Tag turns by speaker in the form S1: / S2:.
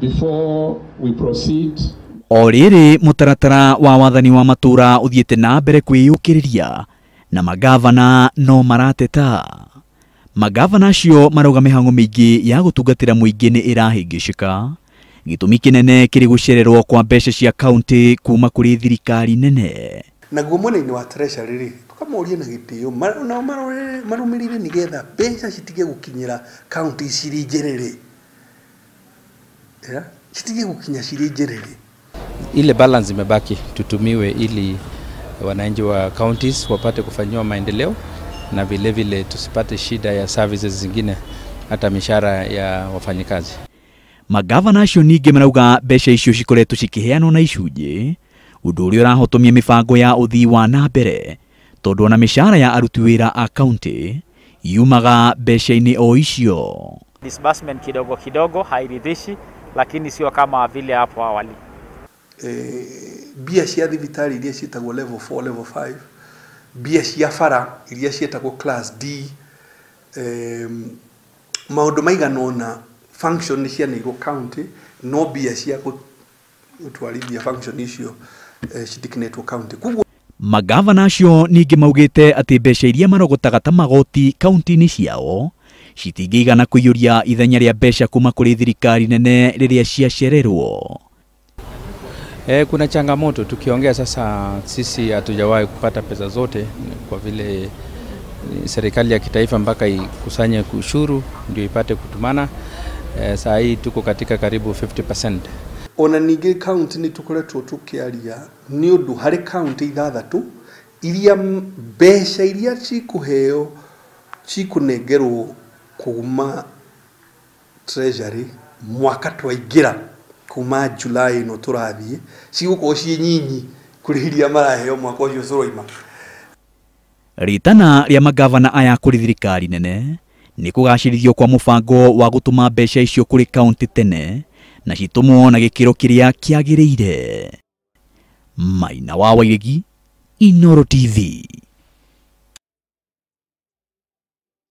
S1: Before we proceed,
S2: o riri mutaratara wa wathani wa matura uthiite na mbere kwiyukiriria na magavana no marateta. Magavana acio marauga mihango miingi ya gutungatira muingi ni irahingicika. Gitumi kinene kiri gucererwo kwa mbeca cia kaunti kuma kuri thirikari nene.
S3: Naguo mwena-ini wa treasury ri tukamoria na gitio marumirire nigetha mbeca citige gukinyira kaunti ciri njerere. Citige gukinya ciri njerere.
S4: Ile balance imebaki tutumiwe ili wananchi wa counties wapate kufanyiwa maendeleo na vile vile tusipate shida ya services zingine hata mishahara ya wafanyikazi. Magavana acio ningi marauga mbeca icio cikoretwo cikiheanwo na icunji, undu uria urahotomia mibango ya uthii wa na mbere, tondu ona mishahara ya aruti wira a county yumaga mbeca-ini o icio.
S5: Disbursement kidogo kidogo hairidhishi, lakini sio kama vile hapo awali.
S3: Bia cia thibitari iria cietagwo level 4 level 5, bia cia bara iria cietagwo class D, maundu maiganona function cia Inooro county no bia cia gutwarithia function icio citikinetwo county.
S2: Magavana acio ningi maugite ati mbeca iria marogotaga ta magoti kaunti-ini ciao citingĩigana kuiyuria ithenya ria mbeca kuma kuri thirikari nene riria ciacererwo.
S4: Kuna changamoto tukiongea sasa, sisi hatujawahi kupata pesa zote kwa vile serikali ya kitaifa mpaka ikusanye ushuru ndio ipate kutumana. Saa hii tuko katika karibu 50%.
S3: Ona ningi county ni tukoretwo tukiaria ni undu hari county ithathatu iria mbeca iria cikuheo cikunengerwo kuma treasury mwaka twaingira kuma July no turathie cigukorwo ci nyinyi kurihiria maraheo mwaka ucio uroima.
S2: Ritana ria magavana aya kuri thirikari nene ni kugacirithio kwa mubango wa gutuma mbeca icio kuri kaunti tene na citumwo na gikiro kiria kiagiriire. Maina wa Wagi, Inooro TV.